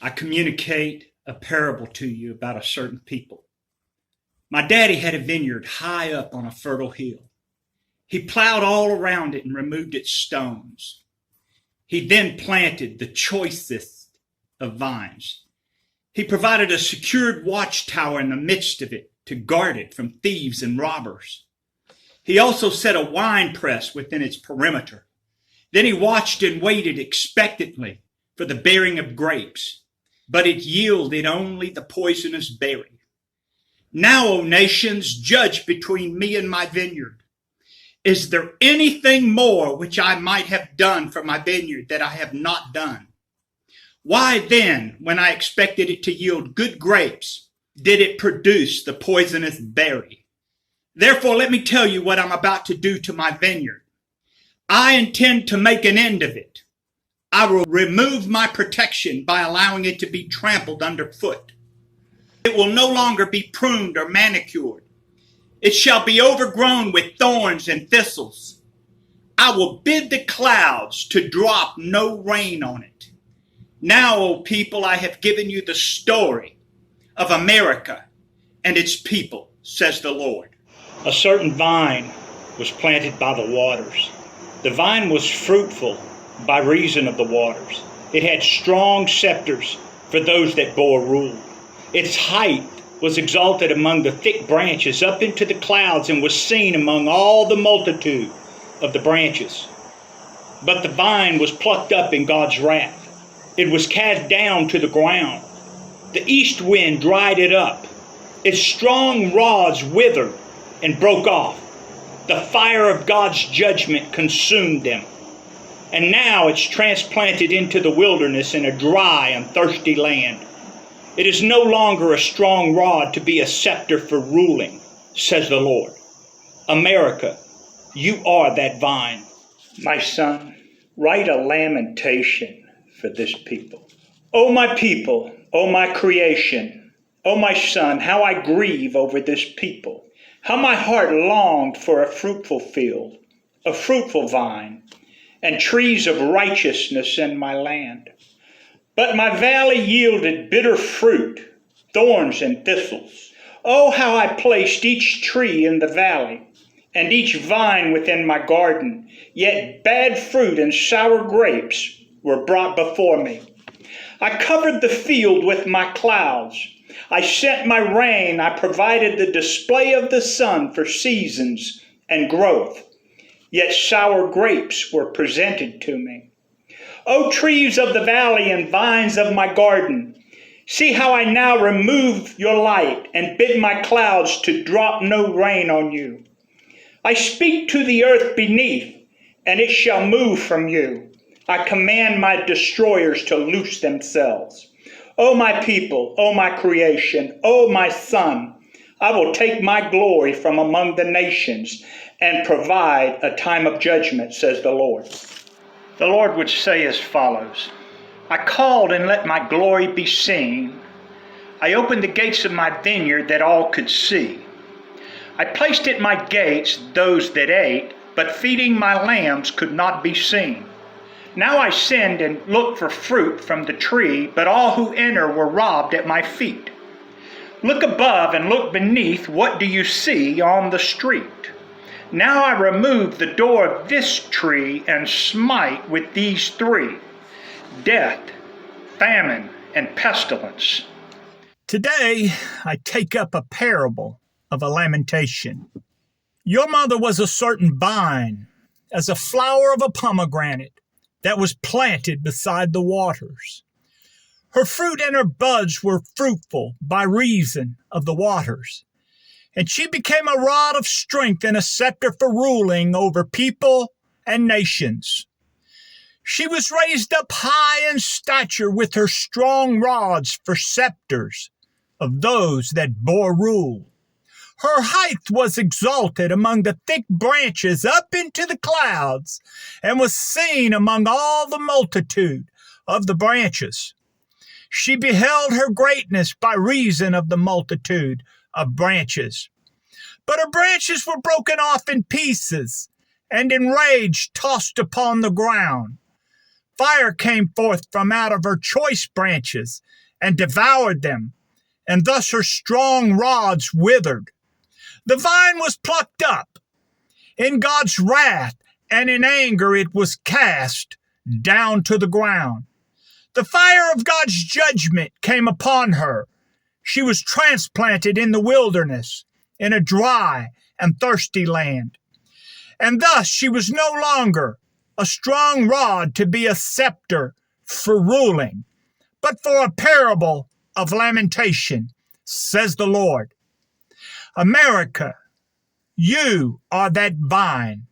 I communicate a parable to you about a certain people. My daddy had a vineyard high up on a fertile hill. He plowed all around it and removed its stones. He then planted the choicest of vines. He provided a secured watchtower in the midst of it to guard it from thieves and robbers. He also set a wine press within its perimeter. Then he watched and waited expectantly for the bearing of grapes, but it yielded only the poisonous berry. Now, O nations, judge between me and my vineyard. Is there anything more which I might have done for my vineyard that I have not done? Why then, when I expected it to yield good grapes, did it produce the poisonous berry? Therefore, let me tell you what I'm about to do to my vineyard. I intend to make an end of it. I will remove my protection by allowing it to be trampled underfoot. It will no longer be pruned or manicured. It shall be overgrown with thorns and thistles. I will bid the clouds to drop no rain on it. Now, O people, I have given you the story of America and its people, says the Lord. A certain vine was planted by the waters. The vine was fruitful by reason of the waters. It had strong scepters for those that bore rule. Its height was exalted among the thick branches up into the clouds and was seen among all the multitude of the branches. But the vine was plucked up in God's wrath. It was cast down to the ground. The east wind dried it up. Its strong rods withered and broke off. The fire of God's judgment consumed them. And now it's transplanted into the wilderness in a dry and thirsty land. It is no longer a strong rod to be a scepter for ruling, says the Lord. America, you are that vine. My son, write a lamentation for this people. O my people, O my creation, O my son, how I grieve over this people. How my heart longed for a fruitful field, a fruitful vine, and trees of righteousness in my land. But my valley yielded bitter fruit, thorns and thistles. Oh, how I placed each tree in the valley, and each vine within my garden, yet bad fruit and sour grapes were brought before me. I covered the field with my clouds. I sent my rain. I provided the display of the sun for seasons and growth. Yet sour grapes were presented to me. O trees of the valley and vines of my garden, see how I now remove your light and bid my clouds to drop no rain on you. I speak to the earth beneath, and it shall move from you. I command my destroyers to loose themselves. O my people, O my creation, O my son, I will take my glory from among the nations and provide a time of judgment, says the Lord. The Lord would say as follows: I called and let my glory be seen. I opened the gates of my vineyard that all could see. I placed at my gates those that ate, but feeding my lambs could not be seen. Now I send and look for fruit from the tree, but all who enter were robbed at my feet. Look above and look beneath, what do you see on the street? Now I remove the door of this tree and smite with these three: death, famine, and pestilence. Today I take up a parable of a lamentation. Your mother was a certain vine, as a flower of a pomegranate, that was planted beside the waters. Her fruit and her buds were fruitful by reason of the waters. And she became a rod of strength and a scepter for ruling over people and nations. She was raised up high in stature with her strong rods for scepters of those that bore rule. Her height was exalted among the thick branches up into the clouds, and was seen among all the multitude of the branches. She beheld her greatness by reason of the multitude of branches. But her branches were broken off in pieces, and in rage tossed upon the ground. Fire came forth from out of her choice branches and devoured them, and thus her strong rods withered. The vine was plucked up. In God's wrath and in anger it was cast down to the ground. The fire of God's judgment came upon her. She was transplanted in the wilderness, in a dry and thirsty land. And thus she was no longer a strong rod to be a scepter for ruling, but for a parable of lamentation, says the Lord. America, you are that vine.